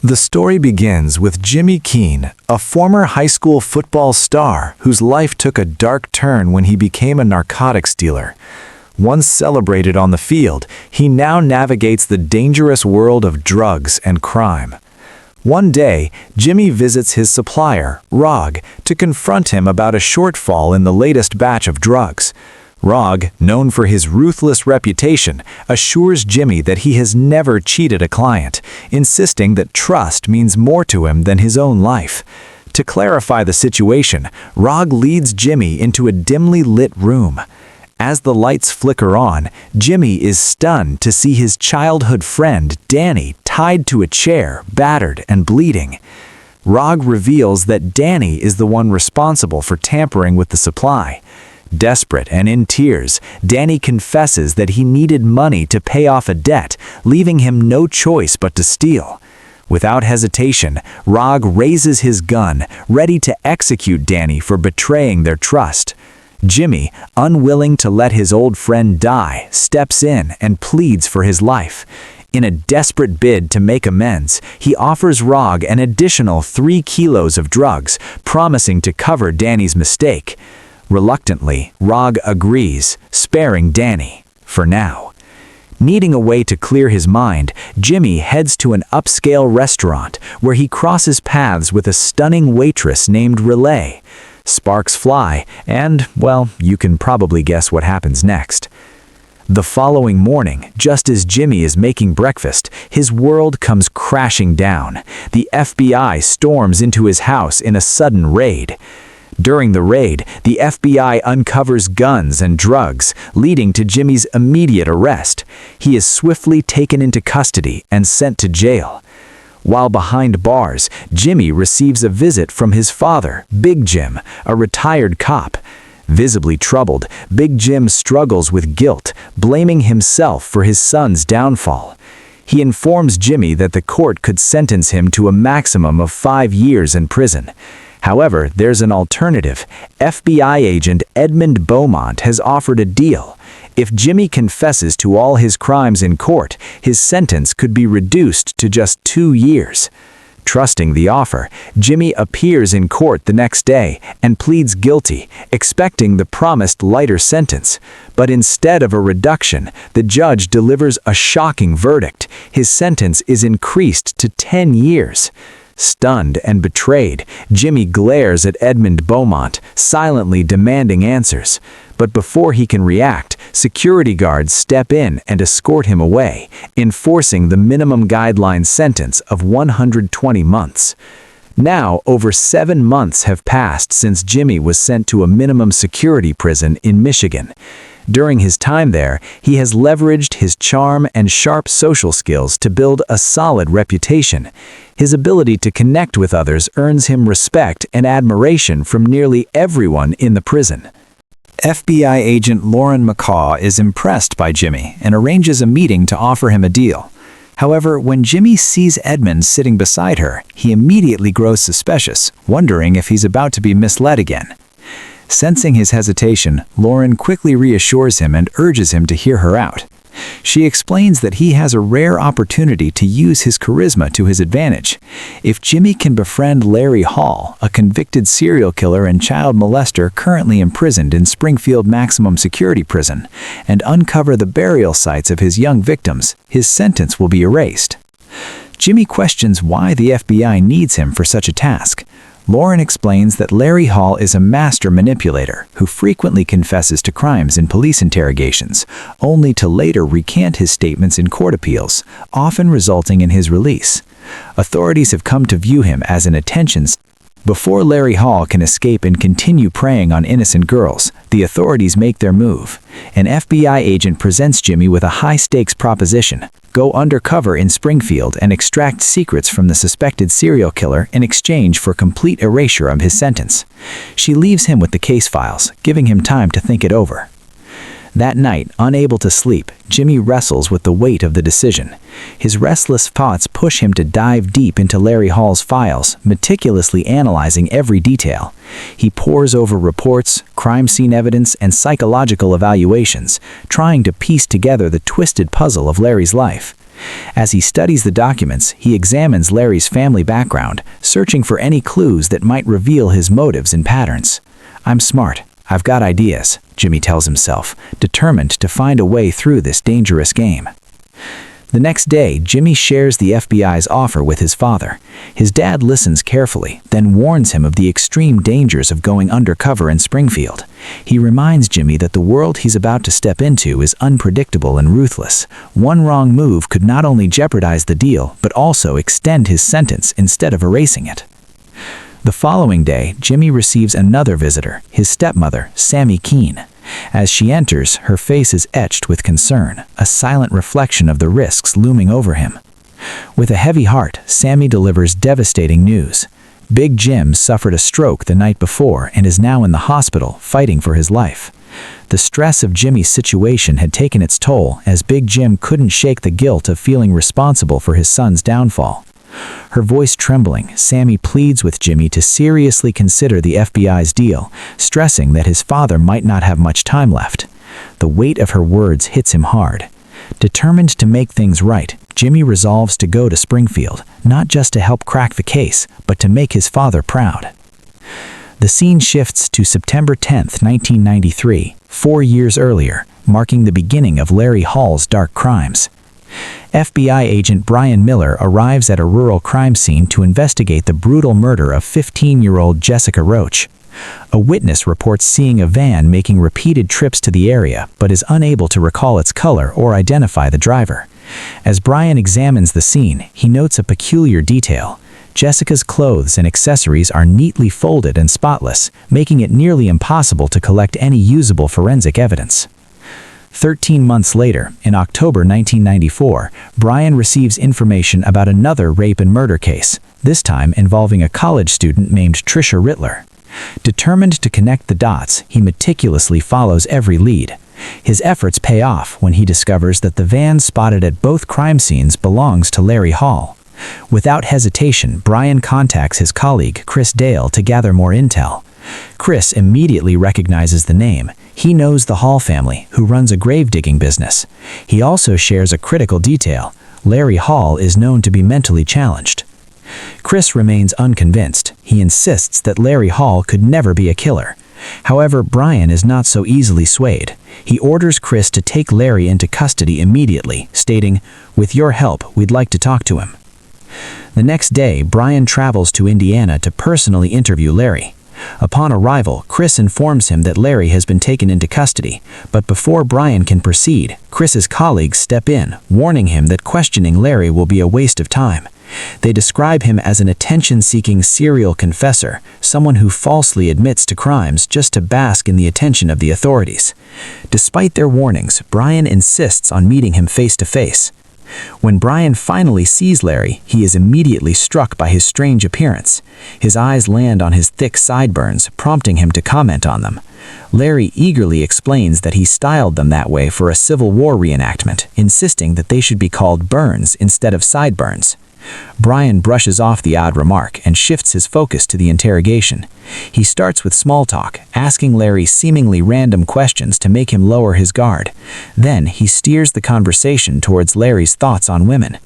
The story begins with Jimmy Kean, a former high school football star whose life took a dark turn when he became a narcotics dealer. Once celebrated on the field, he now navigates the dangerous world of drugs and crime. One day, Jimmy visits his supplier, Rog, to confront him about a shortfall in the latest batch of drugs. Rog, known for his ruthless reputation, assures Jimmy that he has never cheated a client, insisting that trust means more to him than his own life. To clarify the situation, Rog leads Jimmy into a dimly lit room. As the lights flicker on, Jimmy is stunned to see his childhood friend, Danny, tied to a chair, battered and bleeding. Rog reveals that Danny is the one responsible for tampering with the supply. Desperate and in tears, Danny confesses that he needed money to pay off a debt, leaving him no choice but to steal. Without hesitation, Rog raises his gun, ready to execute Danny for betraying their trust. Jimmy, unwilling to let his old friend die, steps in and pleads for his life. In a desperate bid to make amends, he offers Rog an additional 3 kilos of drugs, promising to cover Danny's mistake. Reluctantly, Rog agrees, sparing Danny, for now. Needing a way to clear his mind, Jimmy heads to an upscale restaurant where he crosses paths with a stunning waitress named Relay. Sparks fly, and, well, you can probably guess what happens next. The following morning, just as Jimmy is making breakfast, his world comes crashing down. The FBI storms into his house in a sudden raid. During the raid, the FBI uncovers guns and drugs, leading to Jimmy's immediate arrest. He is swiftly taken into custody and sent to jail. While behind bars, Jimmy receives a visit from his father, Big Jim, a retired cop. Visibly troubled, Big Jim struggles with guilt, blaming himself for his son's downfall. He informs Jimmy that the court could sentence him to a maximum of 5 years in prison. However, there's an alternative. FBI agent Edmund Beaumont has offered a deal. If Jimmy confesses to all his crimes in court, his sentence could be reduced to just 2 years. Trusting the offer, Jimmy appears in court the next day and pleads guilty, expecting the promised lighter sentence. But instead of a reduction, the judge delivers a shocking verdict. His sentence is increased to 10 years. Stunned and betrayed, Jimmy glares at Edmund Beaumont, silently demanding answers. But before he can react, security guards step in and escort him away, enforcing the minimum guideline sentence of 120 months. Now, over 7 months have passed since Jimmy was sent to a minimum security prison in Michigan. During his time there, he has leveraged his charm and sharp social skills to build a solid reputation. His ability to connect with others earns him respect and admiration from nearly everyone in the prison. FBI agent Lauren McCaw is impressed by Jimmy and arranges a meeting to offer him a deal. However, when Jimmy sees Edmund sitting beside her, he immediately grows suspicious, wondering if he's about to be misled again. Sensing his hesitation, Lauren quickly reassures him and urges him to hear her out. She explains that he has a rare opportunity to use his charisma to his advantage. If Jimmy can befriend Larry Hall, a convicted serial killer and child molester currently imprisoned in Springfield Maximum Security Prison, and uncover the burial sites of his young victims, his sentence will be erased. Jimmy questions why the FBI needs him for such a task. Lauren explains that Larry Hall is a master manipulator who frequently confesses to crimes in police interrogations, only to later recant his statements in court appeals, often resulting in his release. Authorities have come to view him as an attention seeker. Before Larry Hall can escape and continue preying on innocent girls, the authorities make their move. An FBI agent presents Jimmy with a high-stakes proposition: go undercover in Springfield and extract secrets from the suspected serial killer in exchange for complete erasure of his sentence. She leaves him with the case files, giving him time to think it over. That night, unable to sleep, Jimmy wrestles with the weight of the decision. His restless thoughts push him to dive deep into Larry Hall's files, meticulously analyzing every detail. He pores over reports, crime scene evidence, and psychological evaluations, trying to piece together the twisted puzzle of Larry's life. As he studies the documents, he examines Larry's family background, searching for any clues that might reveal his motives and patterns. "I'm smart. I've got ideas," Jimmy tells himself, determined to find a way through this dangerous game. The next day, Jimmy shares the FBI's offer with his father. His dad listens carefully, then warns him of the extreme dangers of going undercover in Springfield. He reminds Jimmy that the world he's about to step into is unpredictable and ruthless. One wrong move could not only jeopardize the deal, but also extend his sentence instead of erasing it. The following day, Jimmy receives another visitor, his stepmother, Sammy Kean. As she enters, her face is etched with concern, a silent reflection of the risks looming over him. With a heavy heart, Sammy delivers devastating news. Big Jim suffered a stroke the night before and is now in the hospital, fighting for his life. The stress of Jimmy's situation had taken its toll, as Big Jim couldn't shake the guilt of feeling responsible for his son's downfall. Her voice trembling, Sammy pleads with Jimmy to seriously consider the FBI's deal, stressing that his father might not have much time left. The weight of her words hits him hard. Determined to make things right, Jimmy resolves to go to Springfield, not just to help crack the case, but to make his father proud. The scene shifts to September 10, 1993, 4 years earlier, marking the beginning of Larry Hall's dark crimes. FBI agent Brian Miller arrives at a rural crime scene to investigate the brutal murder of 15-year-old Jessica Roach. A witness reports seeing a van making repeated trips to the area, but is unable to recall its color or identify the driver. As Brian examines the scene, he notes a peculiar detail. Jessica's clothes and accessories are neatly folded and spotless, making it nearly impossible to collect any usable forensic evidence. 13 months later, in October 1994, Brian receives information about another rape and murder case, this time involving a college student named Trisha Rittler. Determined to connect the dots, he meticulously follows every lead. His efforts pay off when he discovers that the van spotted at both crime scenes belongs to Larry Hall. Without hesitation, Brian contacts his colleague, Chris Dale, to gather more intel. Chris immediately recognizes the name. He knows the Hall family, who runs a grave-digging business. He also shares a critical detail. Larry Hall is known to be mentally challenged. Chris remains unconvinced. He insists that Larry Hall could never be a killer. However, Brian is not so easily swayed. He orders Chris to take Larry into custody immediately, stating, "With your help, we'd like to talk to him." The next day, Brian travels to Indiana to personally interview Larry. Upon arrival, Chris informs him that Larry has been taken into custody, but before Brian can proceed, Chris's colleagues step in, warning him that questioning Larry will be a waste of time. They describe him as an attention-seeking serial confessor, someone who falsely admits to crimes just to bask in the attention of the authorities. Despite their warnings, Brian insists on meeting him face-to-face. When Brian finally sees Larry, he is immediately struck by his strange appearance. His eyes land on his thick sideburns, prompting him to comment on them. Larry eagerly explains that he styled them that way for a Civil War reenactment, insisting that they should be called burns instead of sideburns. Brian brushes off the odd remark and shifts his focus to the interrogation. He starts with small talk, asking Larry seemingly random questions to make him lower his guard. Then he steers the conversation towards Larry's thoughts on women.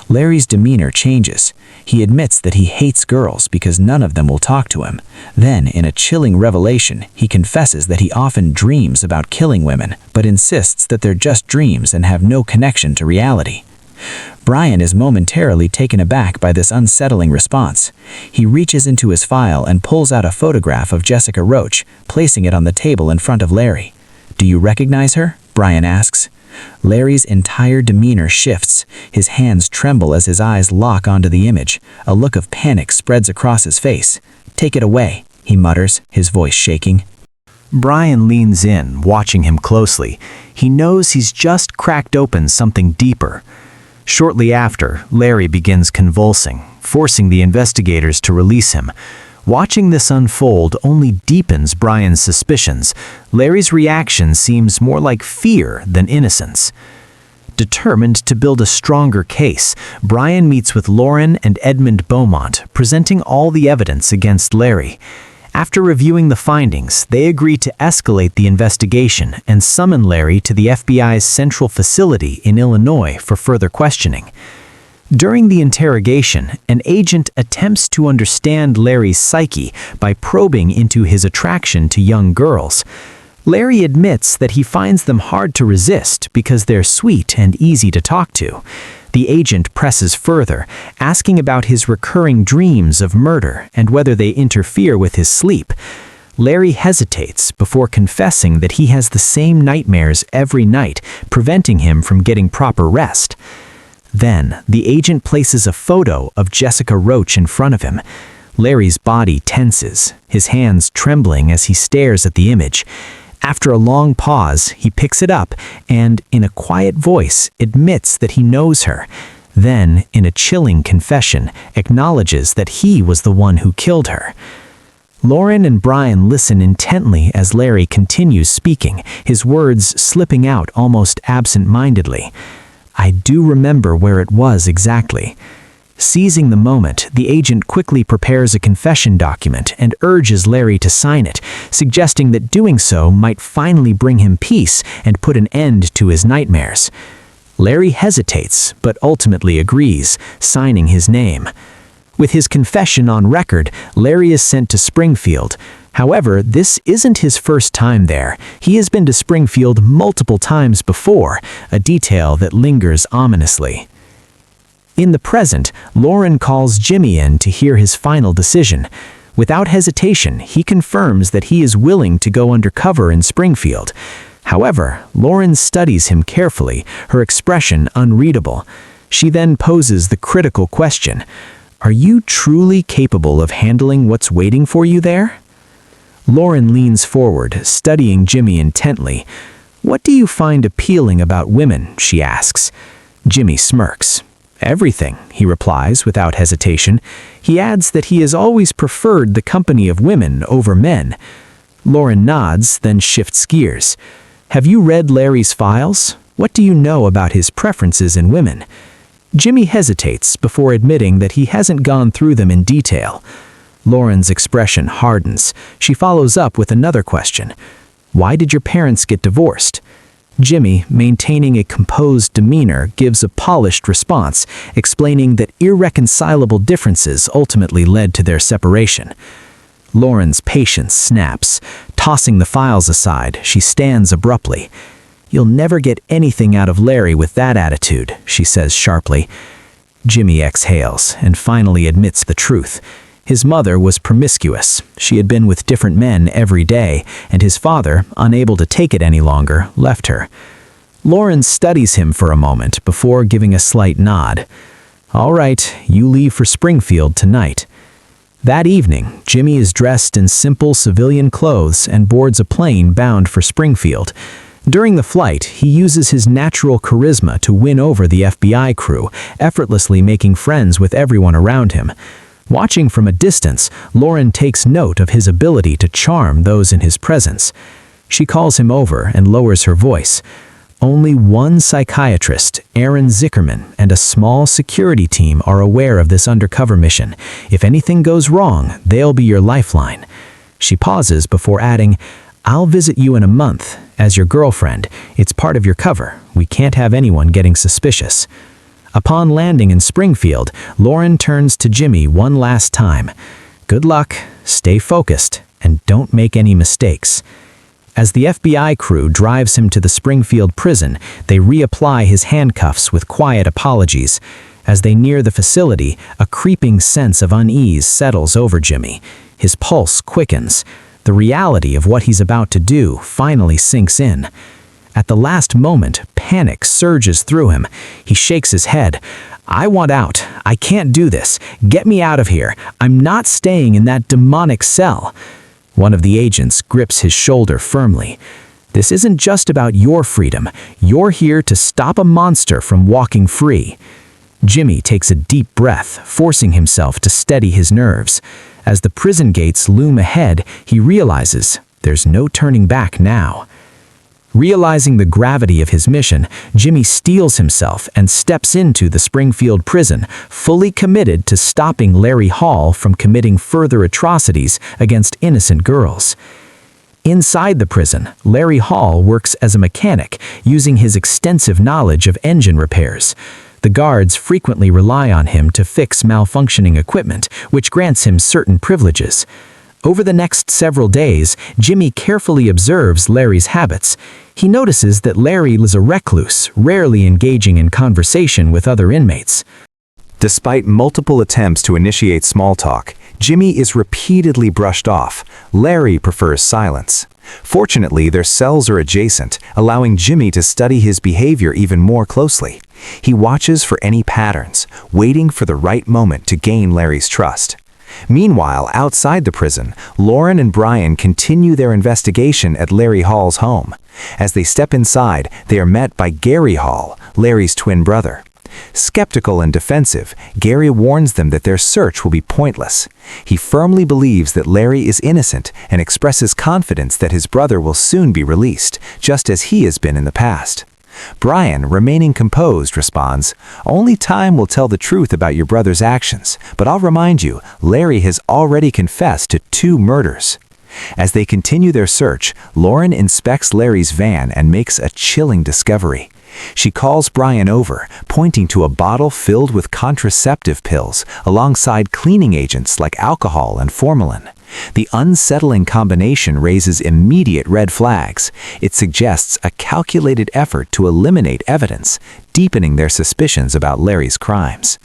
Larry's demeanor changes. He admits that he hates girls because none of them will talk to him. Then, in a chilling revelation, he confesses that he often dreams about killing women, but insists that they're just dreams and have no connection to reality. Brian is momentarily taken aback by this unsettling response. He reaches into his file and pulls out a photograph of Jessica Roach, placing it on the table in front of Larry. "Do you recognize her?" Brian asks. Larry's entire demeanor shifts. His hands tremble as his eyes lock onto the image. A look of panic spreads across his face. "Take it away," he mutters, his voice shaking. Brian leans in, watching him closely. He knows he's just cracked open something deeper. Shortly after, Larry begins convulsing, forcing the investigators to release him. Watching this unfold only deepens Brian's suspicions. Larry's reaction seems more like fear than innocence. Determined to build a stronger case, Brian meets with Lauren and Edmund Beaumont, presenting all the evidence against Larry. After reviewing the findings, they agree to escalate the investigation and summon Larry to the FBI's central facility in Illinois for further questioning. During the interrogation, an agent attempts to understand Larry's psyche by probing into his attraction to young girls. Larry admits that he finds them hard to resist because they're sweet and easy to talk to. The agent presses further, asking about his recurring dreams of murder and whether they interfere with his sleep. Larry hesitates before confessing that he has the same nightmares every night, preventing him from getting proper rest. Then, the agent places a photo of Jessica Roach in front of him. Larry's body tenses, his hands trembling as he stares at the image. After a long pause, he picks it up and, in a quiet voice, admits that he knows her. Then, in a chilling confession, acknowledges that he was the one who killed her. Lauren and Brian listen intently as Larry continues speaking, his words slipping out almost absent-mindedly. "I do remember where it was exactly." Seizing the moment, the agent quickly prepares a confession document and urges Larry to sign it, suggesting that doing so might finally bring him peace and put an end to his nightmares. Larry hesitates, but ultimately agrees, signing his name. With his confession on record, Larry is sent to Springfield. However, this isn't his first time there. He has been to Springfield multiple times before, a detail that lingers ominously. In the present, Lauren calls Jimmy in to hear his final decision. Without hesitation, he confirms that he is willing to go undercover in Springfield. However, Lauren studies him carefully, her expression unreadable. She then poses the critical question: "Are you truly capable of handling what's waiting for you there?" Lauren leans forward, studying Jimmy intently. "What do you find appealing about women?" she asks. Jimmy smirks. "Everything," he replies without hesitation. He adds that he has always preferred the company of women over men. Lauren nods, then shifts gears. "Have you read Larry's files? What do you know about his preferences in women?" Jimmy hesitates before admitting that he hasn't gone through them in detail. Lauren's expression hardens. She follows up with another question. "Why did your parents get divorced?" Jimmy, maintaining a composed demeanor, gives a polished response, explaining that irreconcilable differences ultimately led to their separation. Lauren's patience snaps. Tossing the files aside, she stands abruptly. "You'll never get anything out of Larry with that attitude," she says sharply. Jimmy exhales and finally admits the truth. His mother was promiscuous. She had been with different men every day, and his father, unable to take it any longer, left her. Lauren studies him for a moment before giving a slight nod. "All right, you leave for Springfield tonight." That evening, Jimmy is dressed in simple civilian clothes and boards a plane bound for Springfield. During the flight, he uses his natural charisma to win over the FBI crew, effortlessly making friends with everyone around him. Watching from a distance, Lauren takes note of his ability to charm those in his presence. She calls him over and lowers her voice. Only one psychiatrist, Aaron Zickerman, and a small security team are aware of this undercover mission. If anything goes wrong, they'll be your lifeline. She pauses before adding, "I'll visit you in a month. As your girlfriend, it's part of your cover. We can't have anyone getting suspicious." Upon landing in Springfield, Lauren turns to Jimmy one last time. "Good luck, stay focused, and don't make any mistakes." As the FBI crew drives him to the Springfield prison, they reapply his handcuffs with quiet apologies. As they near the facility, a creeping sense of unease settles over Jimmy. His pulse quickens. The reality of what he's about to do finally sinks in. At the last moment, panic surges through him. He shakes his head. "I want out. I can't do this. Get me out of here. I'm not staying in that demonic cell." One of the agents grips his shoulder firmly. "This isn't just about your freedom. You're here to stop a monster from walking free." Jimmy takes a deep breath, forcing himself to steady his nerves. As the prison gates loom ahead, he realizes there's no turning back now. Realizing the gravity of his mission, Jimmy steels himself and steps into the Springfield prison, fully committed to stopping Larry Hall from committing further atrocities against innocent girls. Inside the prison, Larry Hall works as a mechanic, using his extensive knowledge of engine repairs. The guards frequently rely on him to fix malfunctioning equipment, which grants him certain privileges. Over the next several days, Jimmy carefully observes Larry's habits. He notices that Larry is a recluse, rarely engaging in conversation with other inmates. Despite multiple attempts to initiate small talk, Jimmy is repeatedly brushed off. Larry prefers silence. Fortunately, their cells are adjacent, allowing Jimmy to study his behavior even more closely. He watches for any patterns, waiting for the right moment to gain Larry's trust. Meanwhile, outside the prison, Lauren and Brian continue their investigation at Larry Hall's home. As they step inside, they are met by Gary Hall, Larry's twin brother. Skeptical and defensive, Gary warns them that their search will be pointless. He firmly believes that Larry is innocent and expresses confidence that his brother will soon be released, just as he has been in the past. Brian, remaining composed, responds, "Only time will tell the truth about your brother's actions, but I'll remind you, Larry has already confessed to 2 murders." As they continue their search, Lauren inspects Larry's van and makes a chilling discovery. She calls Brian over, pointing to a bottle filled with contraceptive pills alongside cleaning agents like alcohol and formalin. The unsettling combination raises immediate red flags. It suggests a calculated effort to eliminate evidence, deepening their suspicions about Larry's crimes.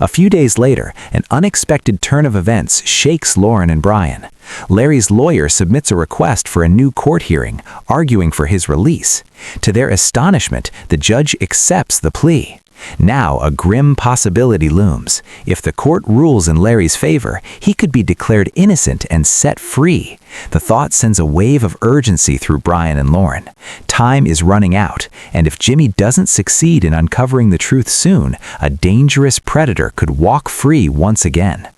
A few days later, an unexpected turn of events shakes Lauren and Brian. Larry's lawyer submits a request for a new court hearing, arguing for his release. To their astonishment, the judge accepts the plea. Now a grim possibility looms. If the court rules in Larry's favor, he could be declared innocent and set free. The thought sends a wave of urgency through Brian and Lauren. Time is running out, and if Jimmy doesn't succeed in uncovering the truth soon, a dangerous predator could walk free once again.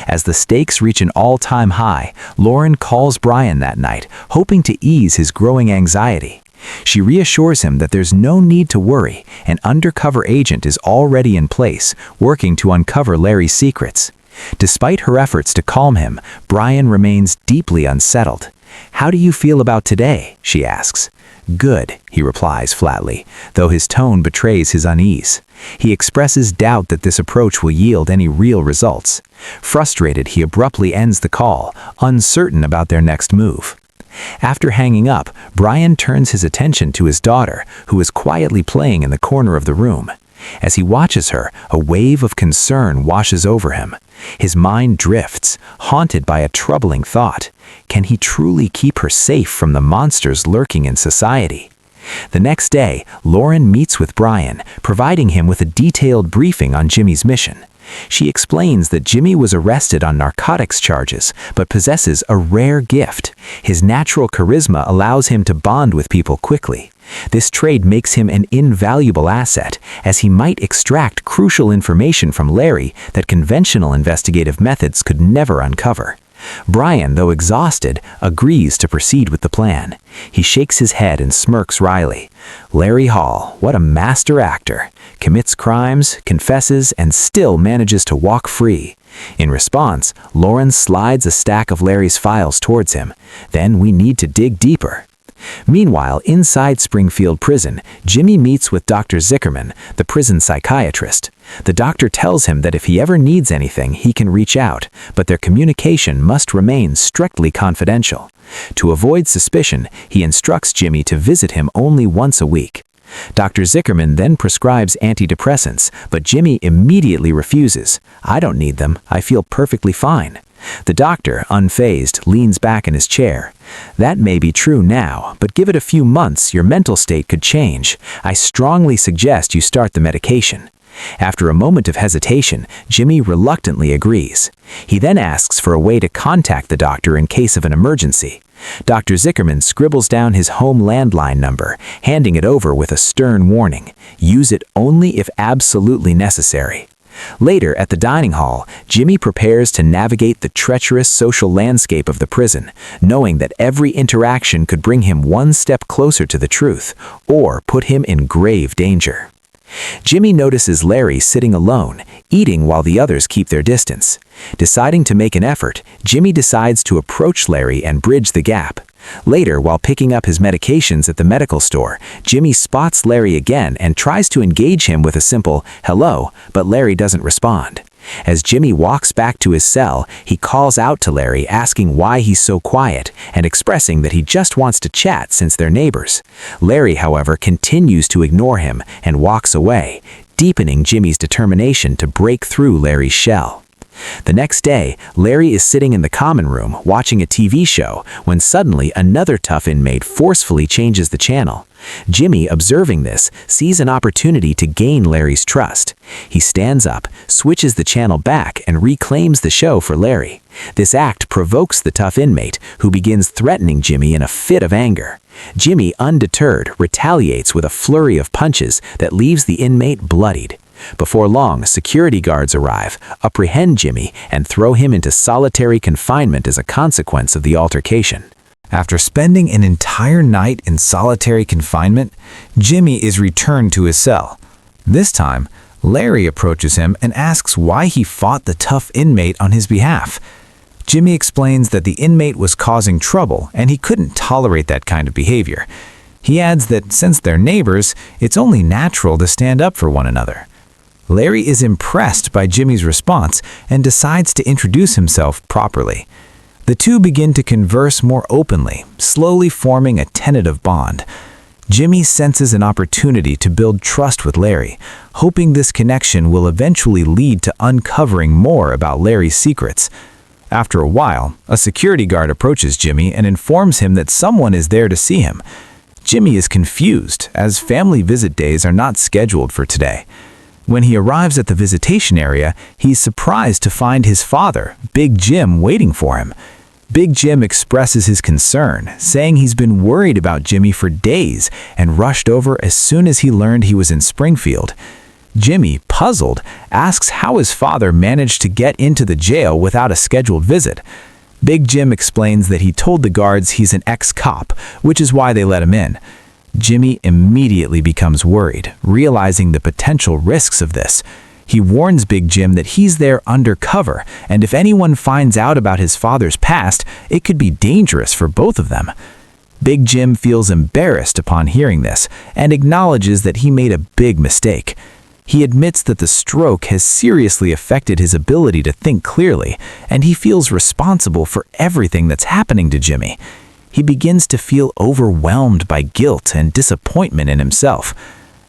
As the stakes reach an all-time high, Lauren calls Brian that night, hoping to ease his growing anxiety. She reassures him that there's no need to worry. An undercover agent is already in place, working to uncover Larry's secrets. Despite her efforts to calm him, Brian remains deeply unsettled. "How do you feel about today?" she asks. "Good," he replies flatly, though his tone betrays his unease. He expresses doubt that this approach will yield any real results. Frustrated, he abruptly ends the call, uncertain about their next move. After hanging up, Brian turns his attention to his daughter, who is quietly playing in the corner of the room. As he watches her, a wave of concern washes over him. His mind drifts, haunted by a troubling thought. Can he truly keep her safe from the monsters lurking in society? The next day, Lauren meets with Brian, providing him with a detailed briefing on Jimmy's mission. She explains that Jimmy was arrested on narcotics charges, but possesses a rare gift. His natural charisma allows him to bond with people quickly. This trait makes him an invaluable asset, as he might extract crucial information from Larry that conventional investigative methods could never uncover. Brian, though exhausted, agrees to proceed with the plan. He shakes his head and smirks wryly. Larry Hall, what a master actor. Commits crimes, confesses, and still manages to walk free. In response, Lauren slides a stack of Larry's files towards him. Then we need to dig deeper. Meanwhile, inside Springfield Prison, Jimmy meets with Dr. Zickerman, the prison psychiatrist. The doctor tells him that if he ever needs anything, he can reach out, but their communication must remain strictly confidential. To avoid suspicion, he instructs Jimmy to visit him only once a week. Dr. Zickerman then prescribes antidepressants, but Jimmy immediately refuses. "I don't need them. I feel perfectly fine." The doctor, unfazed, leans back in his chair. "That may be true now, but give it a few months, your mental state could change. I strongly suggest you start the medication." After a moment of hesitation, Jimmy reluctantly agrees. He then asks for a way to contact the doctor in case of an emergency. Dr. Zickerman scribbles down his home landline number, handing it over with a stern warning. Use it only if absolutely necessary. Later, at the dining hall, Jimmy prepares to navigate the treacherous social landscape of the prison, knowing that every interaction could bring him one step closer to the truth, or put him in grave danger. Jimmy notices Larry sitting alone, eating while the others keep their distance. Deciding to make an effort, Jimmy decides to approach Larry and bridge the gap. Later, while picking up his medications at the medical store, Jimmy spots Larry again and tries to engage him with a simple "hello," but Larry doesn't respond. As Jimmy walks back to his cell, he calls out to Larry, asking why he's so quiet and expressing that he just wants to chat since they're neighbors. Larry, however, continues to ignore him and walks away, deepening Jimmy's determination to break through Larry's shell. The next day, Larry is sitting in the common room watching a TV show when suddenly another tough inmate forcefully changes the channel. Jimmy, observing this, sees an opportunity to gain Larry's trust. He stands up, switches the channel back, and reclaims the show for Larry. This act provokes the tough inmate, who begins threatening Jimmy in a fit of anger. Jimmy, undeterred, retaliates with a flurry of punches that leaves the inmate bloodied. Before long, security guards arrive, apprehend Jimmy, and throw him into solitary confinement as a consequence of the altercation. After spending an entire night in solitary confinement, Jimmy is returned to his cell. This time, Larry approaches him and asks why he fought the tough inmate on his behalf. Jimmy explains that the inmate was causing trouble and he couldn't tolerate that kind of behavior. He adds that since they're neighbors, it's only natural to stand up for one another. Larry is impressed by Jimmy's response and decides to introduce himself properly. The two begin to converse more openly, slowly forming a tentative bond. Jimmy senses an opportunity to build trust with Larry, hoping this connection will eventually lead to uncovering more about Larry's secrets. After a while, a security guard approaches Jimmy and informs him that someone is there to see him. Jimmy is confused, as family visit days are not scheduled for today. When he arrives at the visitation area, he's surprised to find his father, Big Jim, waiting for him. Big Jim expresses his concern, saying he's been worried about Jimmy for days and rushed over as soon as he learned he was in Springfield. Jimmy, puzzled, asks how his father managed to get into the jail without a scheduled visit. Big Jim explains that he told the guards he's an ex-cop, which is why they let him in. Jimmy immediately becomes worried, realizing the potential risks of this. He warns Big Jim that he's there undercover, and if anyone finds out about his father's past, it could be dangerous for both of them. Big Jim feels embarrassed upon hearing this, and acknowledges that he made a big mistake. He admits that the stroke has seriously affected his ability to think clearly, and he feels responsible for everything that's happening to Jimmy. He begins to feel overwhelmed by guilt and disappointment in himself.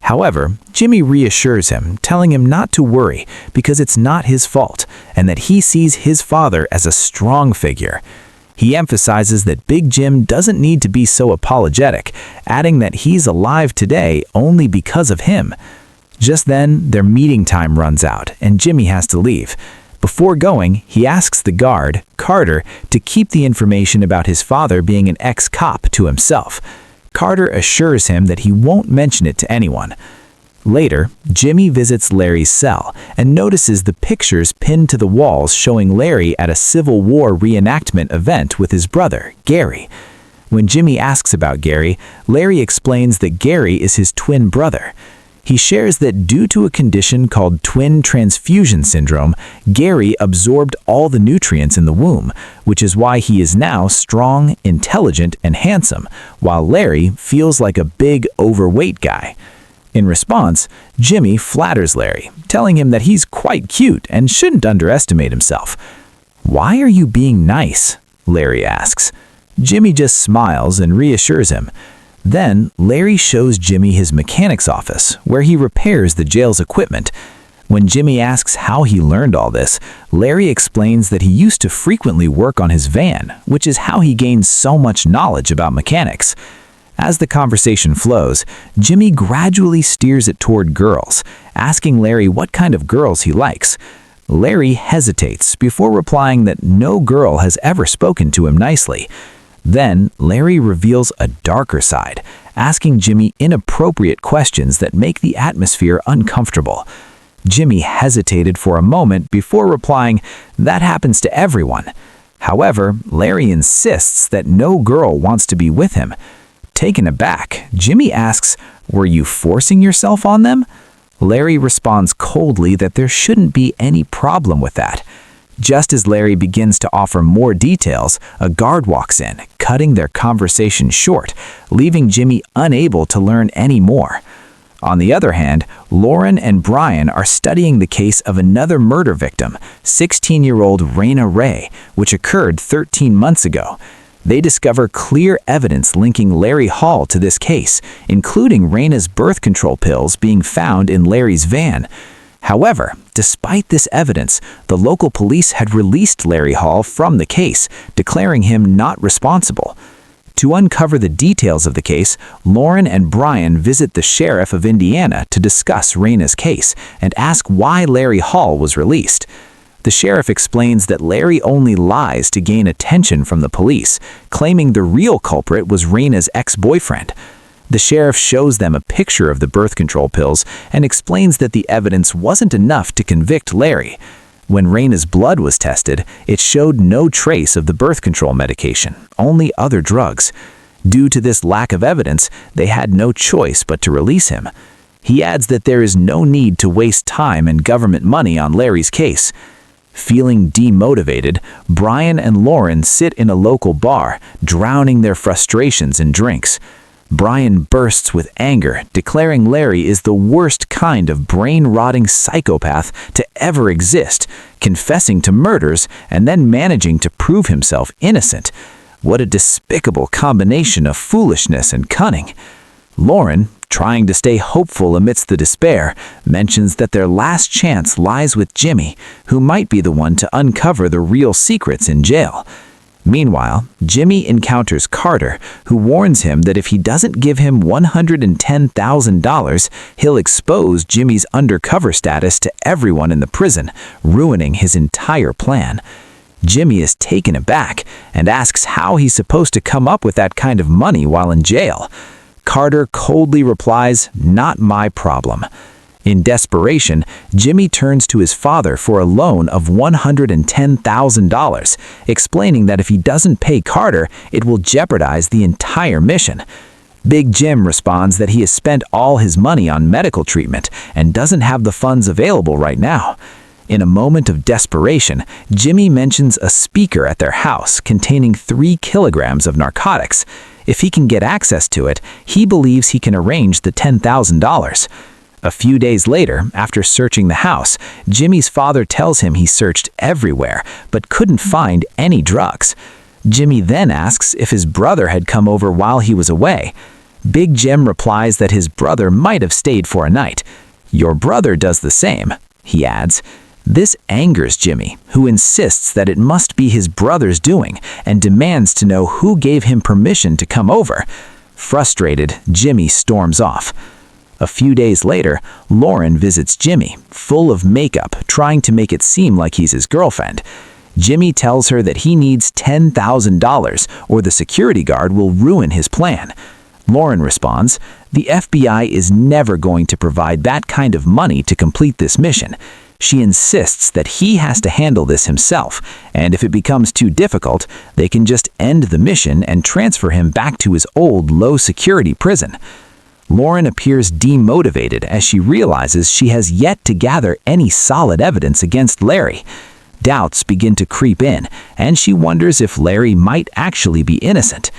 However, Jimmy reassures him, telling him not to worry because it's not his fault and that he sees his father as a strong figure. He emphasizes that Big Jim doesn't need to be so apologetic, adding that he's alive today only because of him. Just then, their meeting time runs out and Jimmy has to leave. Before going, he asks the guard, Carter, to keep the information about his father being an ex-cop to himself. Carter assures him that he won't mention it to anyone. Later, Jimmy visits Larry's cell and notices the pictures pinned to the walls showing Larry at a Civil War reenactment event with his brother, Gary. When Jimmy asks about Gary, Larry explains that Gary is his twin brother. He shares that due to a condition called twin transfusion syndrome, Gary absorbed all the nutrients in the womb, which is why he is now strong, intelligent, and handsome, while Larry feels like a big, overweight guy. In response, Jimmy flatters Larry, telling him that he's quite cute and shouldn't underestimate himself. "Why are you being nice?" Larry asks. Jimmy just smiles and reassures him. Then, Larry shows Jimmy his mechanic's office, where he repairs the jail's equipment. When Jimmy asks how he learned all this, Larry explains that he used to frequently work on his van, which is how he gained so much knowledge about mechanics. As the conversation flows, Jimmy gradually steers it toward girls, asking Larry what kind of girls he likes. Larry hesitates before replying that no girl has ever spoken to him nicely. Then, Larry reveals a darker side, asking Jimmy inappropriate questions that make the atmosphere uncomfortable. Jimmy hesitated for a moment before replying, "That happens to everyone." However, Larry insists that no girl wants to be with him. Taken aback, Jimmy asks, "Were you forcing yourself on them?" Larry responds coldly that there shouldn't be any problem with that. Just as Larry begins to offer more details, a guard walks in, cutting their conversation short, leaving Jimmy unable to learn any more. On the other hand, Lauren and Brian are studying the case of another murder victim, 16-year-old Raina Ray, which occurred 13 months ago. They discover clear evidence linking Larry Hall to this case, including Raina's birth control pills being found in Larry's van. However, despite this evidence, the local police had released Larry Hall from the case, declaring him not responsible. To uncover the details of the case, Lauren and Brian visit the sheriff of Indiana to discuss Raina's case and ask why Larry Hall was released. The sheriff explains that Larry only lies to gain attention from the police, claiming the real culprit was Raina's ex-boyfriend. The sheriff shows them a picture of the birth control pills and explains that the evidence wasn't enough to convict Larry. When Raina's blood was tested, it showed no trace of the birth control medication, only other drugs. Due to this lack of evidence, they had no choice but to release him. He adds that there is no need to waste time and government money on Larry's case. Feeling demotivated, Brian and Lauren sit in a local bar, drowning their frustrations in drinks. Brian bursts with anger, declaring Larry is the worst kind of brain-rotting psychopath to ever exist, confessing to murders and then managing to prove himself innocent. What a despicable combination of foolishness and cunning. Lauren, trying to stay hopeful amidst the despair, mentions that their last chance lies with Jimmy, who might be the one to uncover the real secrets in jail. Meanwhile, Jimmy encounters Carter, who warns him that if he doesn't give him $110,000, he'll expose Jimmy's undercover status to everyone in the prison, ruining his entire plan. Jimmy is taken aback and asks how he's supposed to come up with that kind of money while in jail. Carter coldly replies, "Not my problem." In desperation, Jimmy turns to his father for a loan of $110,000, explaining that if he doesn't pay Carter, it will jeopardize the entire mission. Big Jim responds that he has spent all his money on medical treatment and doesn't have the funds available right now. In a moment of desperation, Jimmy mentions a speaker at their house containing 3 kilograms of narcotics. If he can get access to it, he believes he can arrange the $10,000. A few days later, after searching the house, Jimmy's father tells him he searched everywhere, but couldn't find any drugs. Jimmy then asks if his brother had come over while he was away. Big Jim replies that his brother might have stayed for a night. "Your brother does the same," he adds. This angers Jimmy, who insists that it must be his brother's doing and demands to know who gave him permission to come over. Frustrated, Jimmy storms off. A few days later, Lauren visits Jimmy, full of makeup, trying to make it seem like he's his girlfriend. Jimmy tells her that he needs $10,000 or the security guard will ruin his plan. Lauren responds, "The FBI is never going to provide that kind of money to complete this mission." She insists that he has to handle this himself, and if it becomes too difficult, they can just end the mission and transfer him back to his old low-security prison. Lauren appears demotivated as she realizes she has yet to gather any solid evidence against Larry. Doubts begin to creep in, and she wonders if Larry might actually be innocent.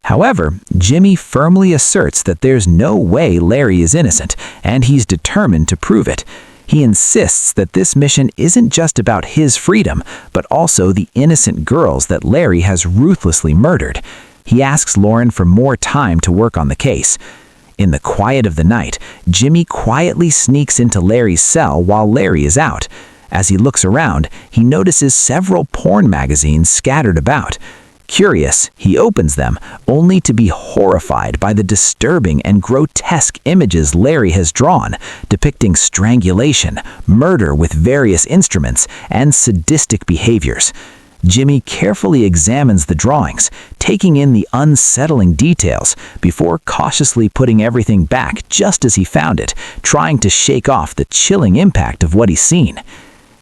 However, Jimmy firmly asserts that there's no way Larry is innocent, and he's determined to prove it. He insists that this mission isn't just about his freedom, but also the innocent girls that Larry has ruthlessly murdered. He asks Lauren for more time to work on the case. In the quiet of the night, Jimmy quietly sneaks into Larry's cell while Larry is out. As he looks around, he notices several porn magazines scattered about. Curious, he opens them, only to be horrified by the disturbing and grotesque images Larry has drawn, depicting strangulation, murder with various instruments, and sadistic behaviors. Jimmy carefully examines the drawings, taking in the unsettling details before cautiously putting everything back just as he found it, trying to shake off the chilling impact of what he's seen.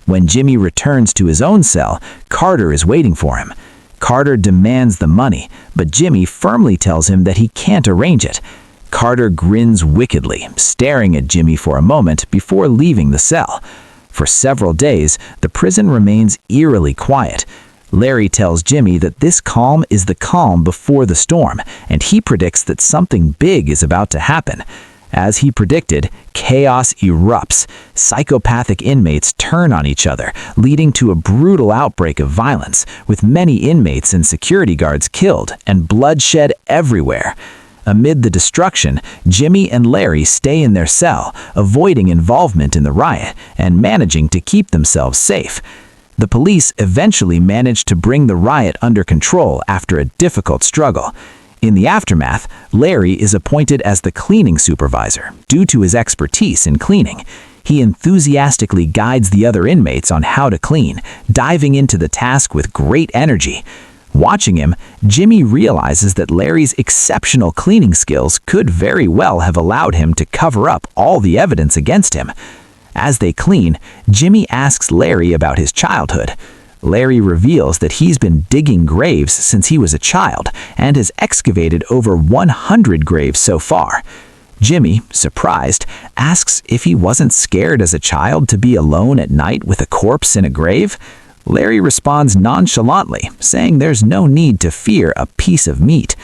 When Jimmy returns to his own cell, Carter is waiting for him. Carter demands the money, but Jimmy firmly tells him that he can't arrange it. Carter grins wickedly, staring at Jimmy for a moment before leaving the cell. For several days, the prison remains eerily quiet. Larry tells Jimmy that this calm is the calm before the storm, and he predicts that something big is about to happen. As he predicted, chaos erupts. Psychopathic inmates turn on each other, leading to a brutal outbreak of violence, with many inmates and security guards killed and bloodshed everywhere. Amid the destruction, Jimmy and Larry stay in their cell, avoiding involvement in the riot and managing to keep themselves safe. The police eventually managed to bring the riot under control after a difficult struggle. In the aftermath, Larry is appointed as the cleaning supervisor due to his expertise in cleaning. He enthusiastically guides the other inmates on how to clean, diving into the task with great energy. Watching him, Jimmy realizes that Larry's exceptional cleaning skills could very well have allowed him to cover up all the evidence against him. As they clean, Jimmy asks Larry about his childhood. Larry reveals that he's been digging graves since he was a child and has excavated over 100 graves so far. Jimmy, surprised, asks if he wasn't scared as a child to be alone at night with a corpse in a grave. Larry responds nonchalantly, saying there's no need to fear a piece of meat.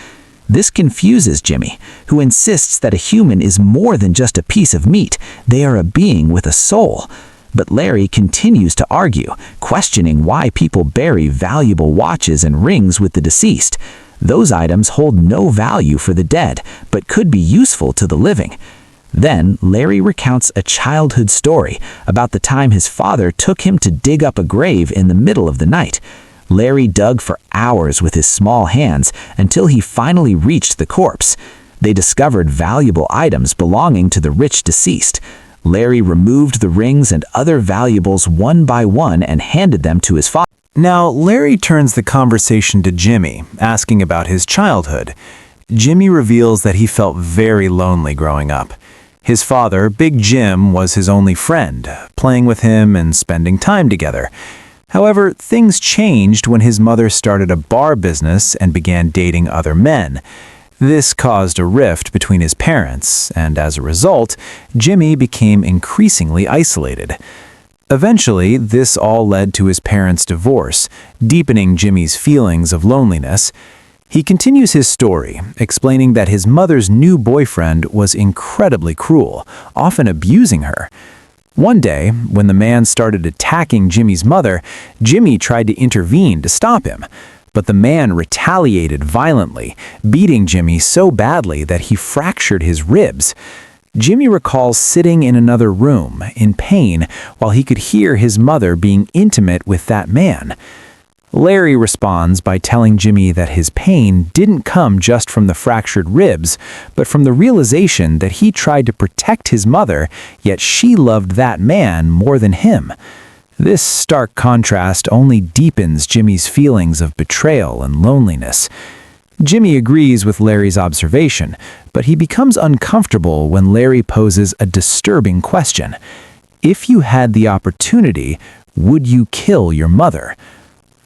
This confuses Jimmy, who insists that a human is more than just a piece of meat. They are a being with a soul. But Larry continues to argue, questioning why people bury valuable watches and rings with the deceased. Those items hold no value for the dead, but could be useful to the living. Then, Larry recounts a childhood story about the time his father took him to dig up a grave in the middle of the night. Larry dug for hours with his small hands until he finally reached the corpse. They discovered valuable items belonging to the rich deceased. Larry removed the rings and other valuables one by one and handed them to his father. Now, Larry turns the conversation to Jimmy, asking about his childhood. Jimmy reveals that he felt very lonely growing up. His father, Big Jim, was his only friend, playing with him and spending time together. However, things changed when his mother started a bar business and began dating other men. This caused a rift between his parents, and as a result, Jimmy became increasingly isolated. Eventually, this all led to his parents' divorce, deepening Jimmy's feelings of loneliness. He continues his story, explaining that his mother's new boyfriend was incredibly cruel, often abusing her. One day, when the man started attacking Jimmy's mother, Jimmy tried to intervene to stop him. But the man retaliated violently, beating Jimmy so badly that he fractured his ribs. Jimmy recalls sitting in another room, in pain, while he could hear his mother being intimate with that man. Larry responds by telling Jimmy that his pain didn't come just from the fractured ribs, but from the realization that he tried to protect his mother, yet she loved that man more than him. This stark contrast only deepens Jimmy's feelings of betrayal and loneliness. Jimmy agrees with Larry's observation, but he becomes uncomfortable when Larry poses a disturbing question. If you had the opportunity, would you kill your mother?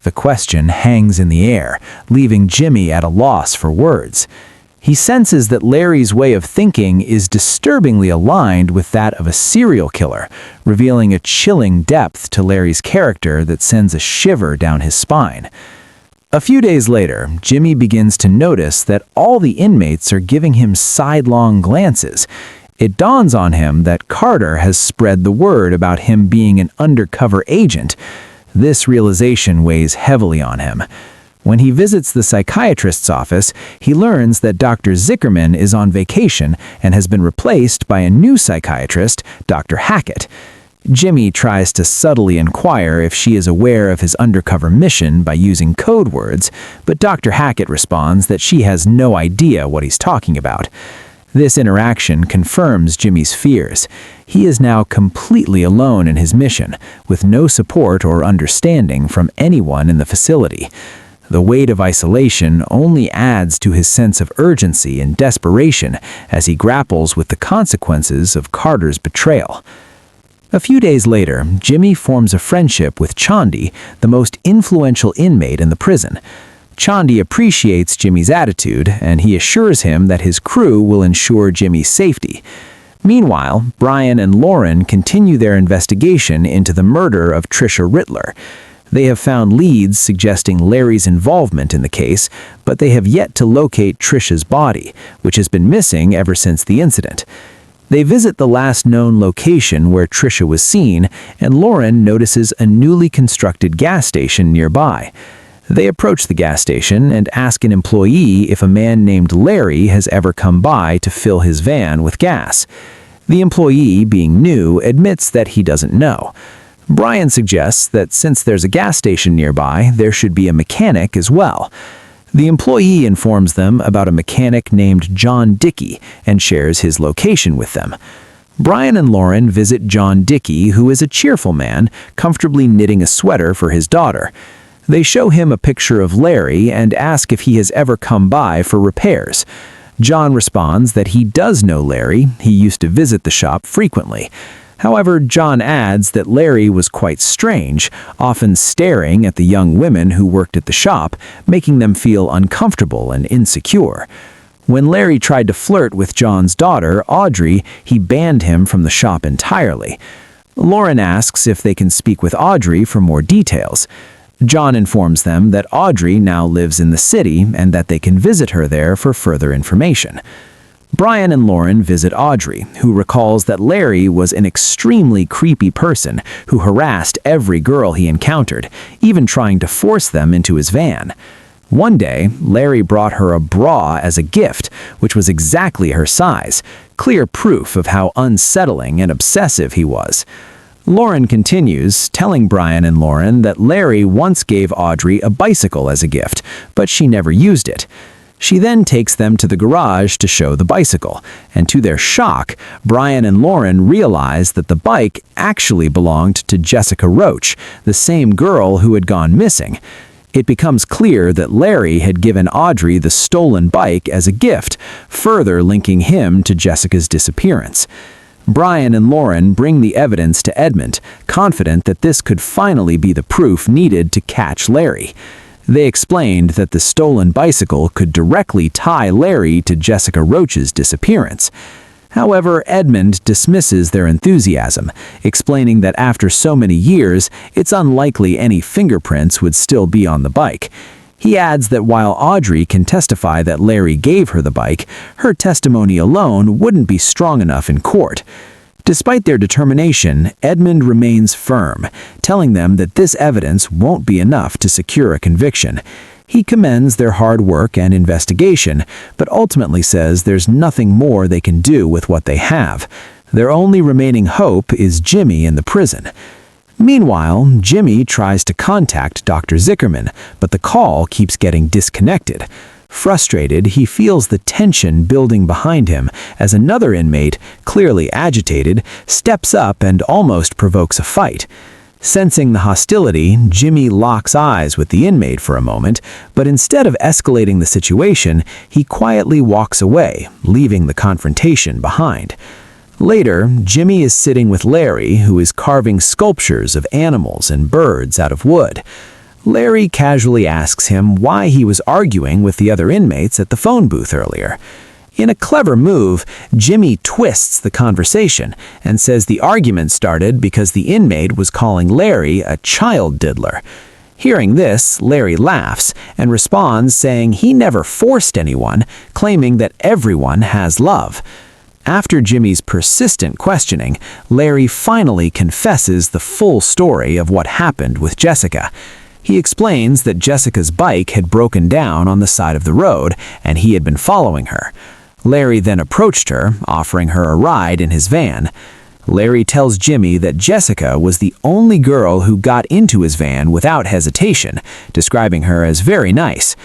The question hangs in the air, leaving Jimmy at a loss for words. He senses that Larry's way of thinking is disturbingly aligned with that of a serial killer, revealing a chilling depth to Larry's character that sends a shiver down his spine. A few days later, Jimmy begins to notice that all the inmates are giving him sidelong glances. It dawns on him that Carter has spread the word about him being an undercover agent. This realization weighs heavily on him. When he visits the psychiatrist's office, he learns that Dr. Zickerman is on vacation and has been replaced by a new psychiatrist, Dr. Hackett. Jimmy tries to subtly inquire if she is aware of his undercover mission by using code words, but Dr. Hackett responds that she has no idea what he's talking about. This interaction confirms Jimmy's fears. He is now completely alone in his mission, with no support or understanding from anyone in the facility. The weight of isolation only adds to his sense of urgency and desperation as he grapples with the consequences of Carter's betrayal. A few days later, Jimmy forms a friendship with Chandi, the most influential inmate in the prison. Chandi appreciates Jimmy's attitude, and he assures him that his crew will ensure Jimmy's safety. Meanwhile, Brian and Lauren continue their investigation into the murder of Trisha Rittler. They have found leads suggesting Larry's involvement in the case, but they have yet to locate Trisha's body, which has been missing ever since the incident. They visit the last known location where Trisha was seen, and Lauren notices a newly constructed gas station nearby. They approach the gas station and ask an employee if a man named Larry has ever come by to fill his van with gas. The employee, being new, admits that he doesn't know. Brian suggests that since there's a gas station nearby, there should be a mechanic as well. The employee informs them about a mechanic named John Dickey and shares his location with them. Brian and Lauren visit John Dickey, who is a cheerful man, comfortably knitting a sweater for his daughter. They show him a picture of Larry and ask if he has ever come by for repairs. John responds that he does know Larry. He used to visit the shop frequently. However, John adds that Larry was quite strange, often staring at the young women who worked at the shop, making them feel uncomfortable and insecure. When Larry tried to flirt with John's daughter, Audrey, he banned him from the shop entirely. Lauren asks if they can speak with Audrey for more details. John informs them that Audrey now lives in the city and that they can visit her there for further information. Brian and Lauren visit Audrey, who recalls that Larry was an extremely creepy person who harassed every girl he encountered, even trying to force them into his van. One day, Larry brought her a bra as a gift, which was exactly her size, clear proof of how unsettling and obsessive he was. Lauren continues, telling Brian and Lauren that Larry once gave Audrey a bicycle as a gift, but she never used it. She then takes them to the garage to show the bicycle, and to their shock, Brian and Lauren realize that the bike actually belonged to Jessica Roach, the same girl who had gone missing. It becomes clear that Larry had given Audrey the stolen bike as a gift, further linking him to Jessica's disappearance. Brian and Lauren bring the evidence to Edmund, confident that this could finally be the proof needed to catch Larry. They explained that the stolen bicycle could directly tie Larry to Jessica Roach's disappearance. However, Edmund dismisses their enthusiasm, explaining that after so many years, it's unlikely any fingerprints would still be on the bike. He adds that while Audrey can testify that Larry gave her the bike, her testimony alone wouldn't be strong enough in court. Despite their determination, Edmund remains firm, telling them that this evidence won't be enough to secure a conviction. He commends their hard work and investigation, but ultimately says there's nothing more they can do with what they have. Their only remaining hope is Jimmy in the prison. Meanwhile, Jimmy tries to contact Dr. Zickerman, but the call keeps getting disconnected. Frustrated, he feels the tension building behind him as another inmate, clearly agitated, steps up and almost provokes a fight. Sensing the hostility, Jimmy locks eyes with the inmate for a moment, but instead of escalating the situation, he quietly walks away, leaving the confrontation behind. Later, Jimmy is sitting with Larry, who is carving sculptures of animals and birds out of wood. Larry casually asks him why he was arguing with the other inmates at the phone booth earlier. In a clever move, Jimmy twists the conversation and says the argument started because the inmate was calling Larry a child diddler. Hearing this, Larry laughs and responds saying he never forced anyone, claiming that everyone has love. After Jimmy's persistent questioning, Larry finally confesses the full story of what happened with Jessica. He explains that Jessica's bike had broken down on the side of the road and he had been following her. Larry then approached her, offering her a ride in his van. Larry tells Jimmy that Jessica was the only girl who got into his van without hesitation, describing her as very nice.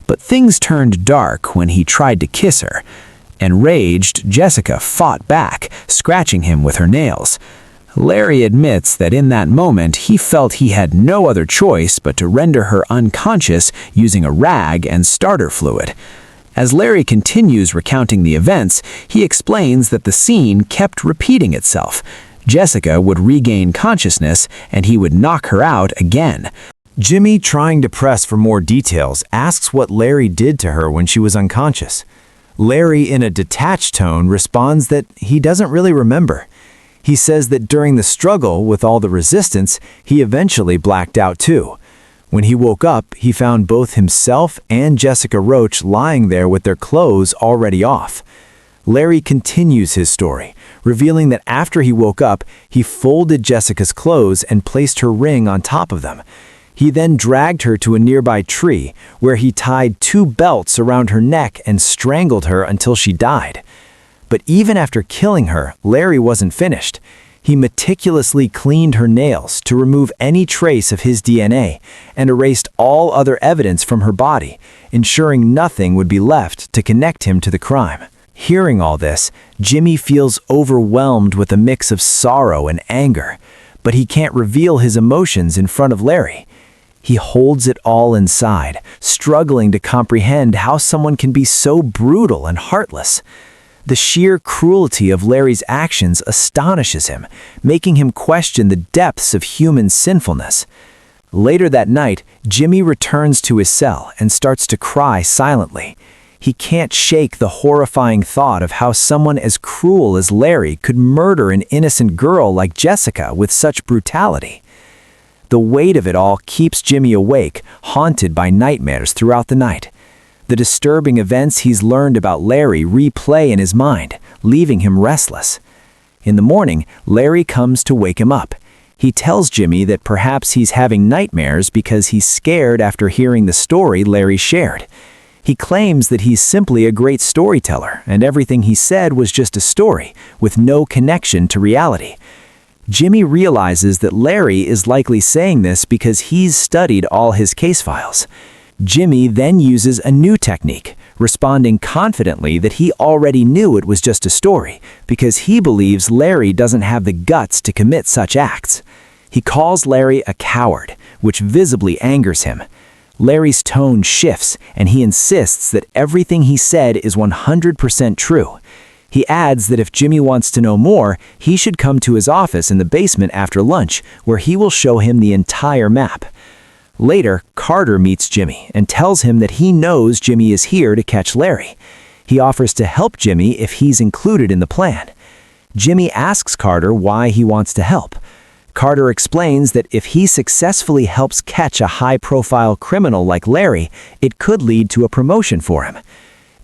But things turned dark when he tried to kiss her. Enraged, Jessica fought back, scratching him with her nails. Larry admits that in that moment he felt he had no other choice but to render her unconscious using a rag and starter fluid. As Larry continues recounting the events, he explains that the scene kept repeating itself. Jessica would regain consciousness and he would knock her out again. Jimmy, trying to press for more details, asks what Larry did to her when she was unconscious. Larry, in a detached tone, responds that he doesn't really remember. He says that during the struggle with all the resistance, he eventually blacked out too. When he woke up, he found both himself and Jessica Roach lying there with their clothes already off. Larry continues his story, revealing that after he woke up, he folded Jessica's clothes and placed her ring on top of them. He then dragged her to a nearby tree, where he tied 2 belts around her neck and strangled her until she died. But even after killing her, Larry wasn't finished. He meticulously cleaned her nails to remove any trace of his DNA and erased all other evidence from her body, ensuring nothing would be left to connect him to the crime. Hearing all this, Jimmy feels overwhelmed with a mix of sorrow and anger, but he can't reveal his emotions in front of Larry. He holds it all inside, struggling to comprehend how someone can be so brutal and heartless. The sheer cruelty of Larry's actions astonishes him, making him question the depths of human sinfulness. Later that night, Jimmy returns to his cell and starts to cry silently. He can't shake the horrifying thought of how someone as cruel as Larry could murder an innocent girl like Jessica with such brutality. The weight of it all keeps Jimmy awake, haunted by nightmares throughout the night. The disturbing events he's learned about Larry replay in his mind, leaving him restless. In the morning, Larry comes to wake him up. He tells Jimmy that perhaps he's having nightmares because he's scared after hearing the story Larry shared. He claims that he's simply a great storyteller, and everything he said was just a story, with no connection to reality. Jimmy realizes that Larry is likely saying this because he's studied all his case files. Jimmy then uses a new technique, responding confidently that he already knew it was just a story, because he believes Larry doesn't have the guts to commit such acts. He calls Larry a coward, which visibly angers him. Larry's tone shifts, and he insists that everything he said is 100% true. He adds that if Jimmy wants to know more, he should come to his office in the basement after lunch, where he will show him the entire map. Later, Carter meets Jimmy and tells him that he knows Jimmy is here to catch Larry. He offers to help Jimmy if he's included in the plan. Jimmy asks Carter why he wants to help. Carter explains that if he successfully helps catch a high-profile criminal like Larry, it could lead to a promotion for him.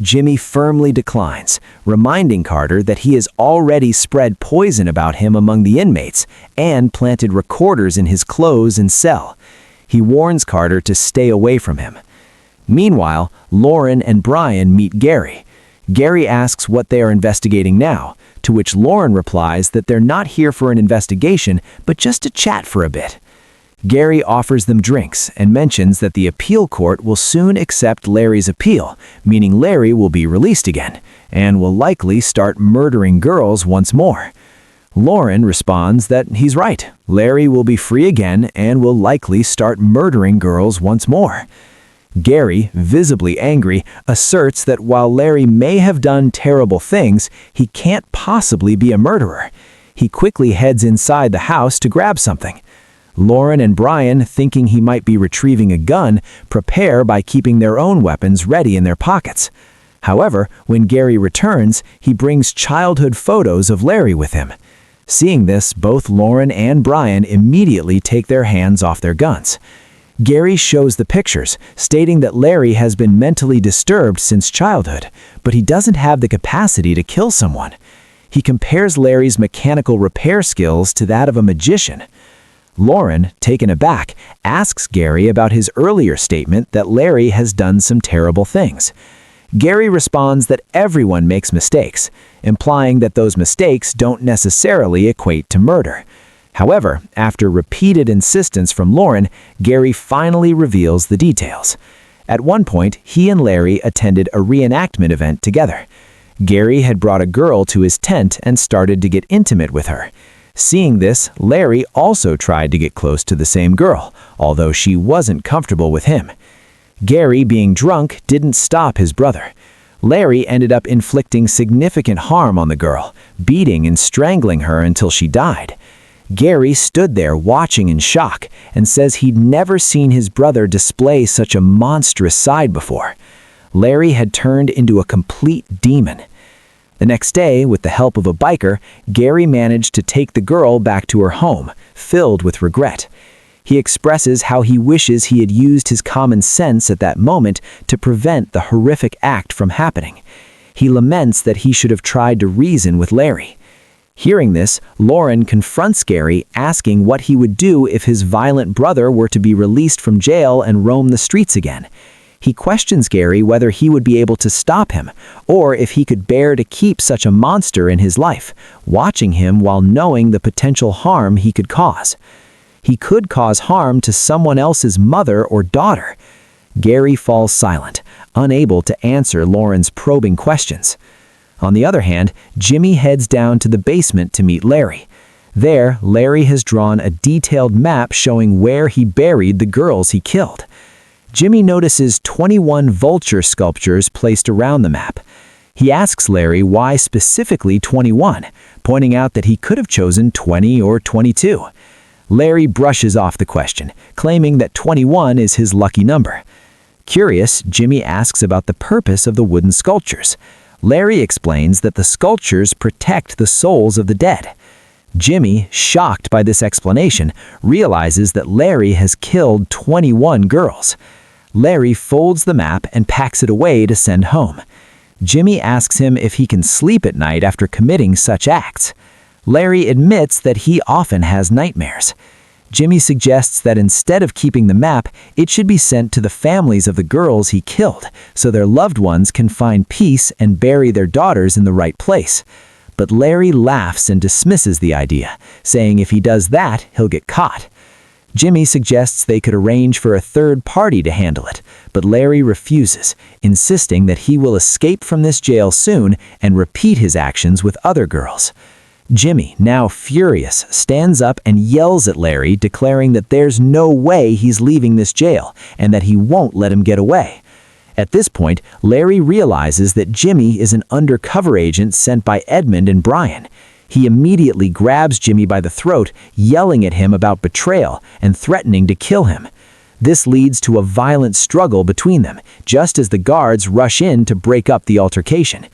Jimmy firmly declines, reminding Carter that he has already spread poison about him among the inmates and planted recorders in his clothes and cell. He warns Carter to stay away from him. Meanwhile, Lauren and Brian meet Gary. Gary asks what they are investigating now, to which Lauren replies that they're not here for an investigation, but just to chat for a bit. Gary offers them drinks and mentions that the appeal court will soon accept Larry's appeal, meaning Larry will be released again, and will likely start murdering girls once more. Lauren responds that he's right. Larry will be free again and will likely start murdering girls once more. Gary, visibly angry, asserts that while Larry may have done terrible things, he can't possibly be a murderer. He quickly heads inside the house to grab something. Lauren and Brian, thinking he might be retrieving a gun, prepare by keeping their own weapons ready in their pockets. However, when Gary returns, he brings childhood photos of Larry with him. Seeing this, both Lauren and Brian immediately take their hands off their guns. Gary shows the pictures, stating that Larry has been mentally disturbed since childhood, but he doesn't have the capacity to kill someone. He compares Larry's mechanical repair skills to that of a magician. Lauren, taken aback, asks Gary about his earlier statement that Larry has done some terrible things. Gary responds that everyone makes mistakes, implying that those mistakes don't necessarily equate to murder. However, after repeated insistence from Lauren, Gary finally reveals the details. At one point, he and Larry attended a reenactment event together. Gary had brought a girl to his tent and started to get intimate with her. Seeing this, Larry also tried to get close to the same girl, although she wasn't comfortable with him. Gary, being drunk, didn't stop his brother. Larry ended up inflicting significant harm on the girl, beating and strangling her until she died. Gary stood there watching in shock and says he'd never seen his brother display such a monstrous side before. Larry had turned into a complete demon. The next day, with the help of a biker, Gary managed to take the girl back to her home, filled with regret. He expresses how he wishes he had used his common sense at that moment to prevent the horrific act from happening. He laments that he should have tried to reason with Larry. Hearing this, Lauren confronts Gary, asking what he would do if his violent brother were to be released from jail and roam the streets again. He questions Gary whether he would be able to stop him, or if he could bear to keep such a monster in his life, watching him while knowing the potential harm he could cause. He could cause harm to someone else's mother or daughter. Gary falls silent, unable to answer Lauren's probing questions. On the other hand, Jimmy heads down to the basement to meet Larry. There, Larry has drawn a detailed map showing where he buried the girls he killed. Jimmy notices 21 vulture sculptures placed around the map. He asks Larry why specifically 21, pointing out that he could have chosen 20 or 22. Larry brushes off the question, claiming that 21 is his lucky number. Curious, Jimmy asks about the purpose of the wooden sculptures. Larry explains that the sculptures protect the souls of the dead. Jimmy, shocked by this explanation, realizes that Larry has killed 21 girls. Larry folds the map and packs it away to send home. Jimmy asks him if he can sleep at night after committing such acts. Larry admits that he often has nightmares. Jimmy suggests that instead of keeping the map, it should be sent to the families of the girls he killed, so their loved ones can find peace and bury their daughters in the right place. But Larry laughs and dismisses the idea, saying if he does that, he'll get caught. Jimmy suggests they could arrange for a third party to handle it, but Larry refuses, insisting that he will escape from this jail soon and repeat his actions with other girls. Jimmy, now furious, stands up and yells at Larry, declaring that there's no way he's leaving this jail and that he won't let him get away. At this point, Larry realizes that Jimmy is an undercover agent sent by Edmund and Brian. He immediately grabs Jimmy by the throat, yelling at him about betrayal and threatening to kill him. This leads to a violent struggle between them, just as the guards rush in to break up the altercation.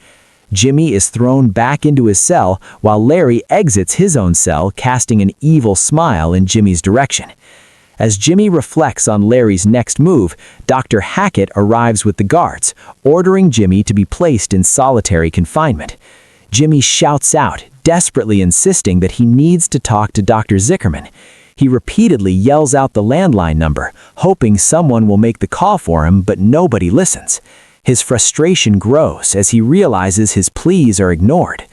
Jimmy is thrown back into his cell while Larry exits his own cell, casting an evil smile in Jimmy's direction. As Jimmy reflects on Larry's next move, Dr. Hackett arrives with the guards, ordering Jimmy to be placed in solitary confinement. Jimmy shouts out, desperately insisting that he needs to talk to Dr. Zickerman. He repeatedly yells out the landline number, hoping someone will make the call for him, but nobody listens. His frustration grows as he realizes his pleas are ignored.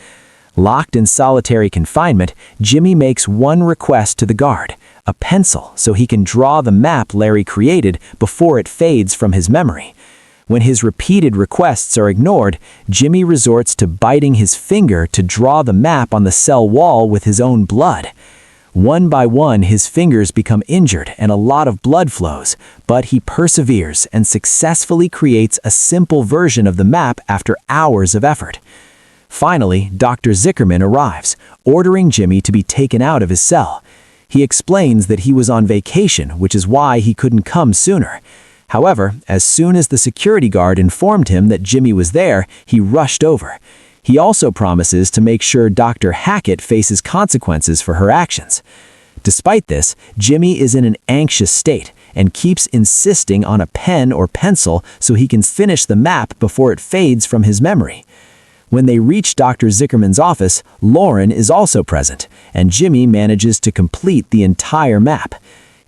Locked in solitary confinement, Jimmy makes one request to the guard, a pencil so he can draw the map Larry created before it fades from his memory. When his repeated requests are ignored, Jimmy resorts to biting his finger to draw the map on the cell wall with his own blood. One by one, his fingers become injured and a lot of blood flows, but he perseveres and successfully creates a simple version of the map after hours of effort. Finally, Dr. Zickerman arrives, ordering Jimmy to be taken out of his cell. He explains that he was on vacation, which is why he couldn't come sooner. However, as soon as the security guard informed him that Jimmy was there, he rushed over. He also promises to make sure Dr. Hackett faces consequences for her actions. Despite this, Jimmy is in an anxious state and keeps insisting on a pen or pencil so he can finish the map before it fades from his memory. When they reach Dr. Zickerman's office, Lauren is also present, and Jimmy manages to complete the entire map.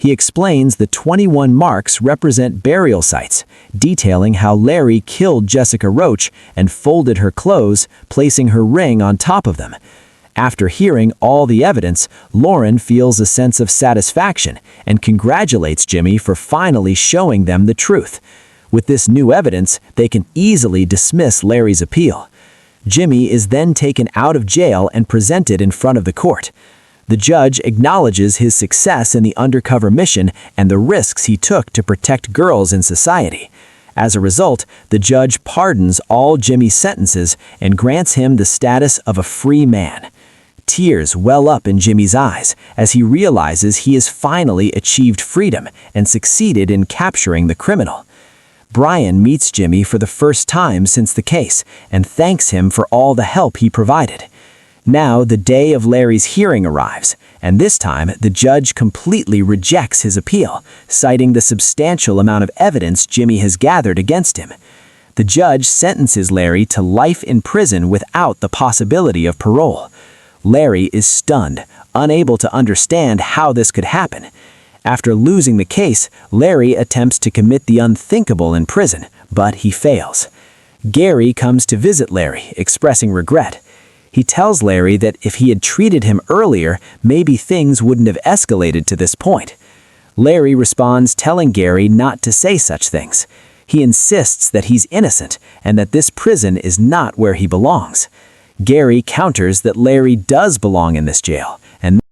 He explains the 21 marks represent burial sites, detailing how Larry killed Jessica Roach and folded her clothes, placing her ring on top of them. After hearing all the evidence, Lauren feels a sense of satisfaction and congratulates Jimmy for finally showing them the truth. With this new evidence, they can easily dismiss Larry's appeal. Jimmy is then taken out of jail and presented in front of the court. The judge acknowledges his success in the undercover mission and the risks he took to protect girls in society. As a result, the judge pardons all Jimmy's sentences and grants him the status of a free man. Tears well up in Jimmy's eyes as he realizes he has finally achieved freedom and succeeded in capturing the criminal. Brian meets Jimmy for the first time since the case and thanks him for all the help he provided. Now the day of Larry's hearing arrives, and this time the judge completely rejects his appeal, citing the substantial amount of evidence Jimmy has gathered against him. The judge sentences Larry to life in prison without the possibility of parole. Larry is stunned, unable to understand how this could happen. After losing the case, Larry attempts to commit the unthinkable in prison, but he fails. Gary comes to visit Larry, expressing regret. He tells Larry that if he had treated him earlier, maybe things wouldn't have escalated to this point. Larry responds telling Gary not to say such things. He insists that he's innocent and that this prison is not where he belongs. Gary counters that Larry does belong in this jail, and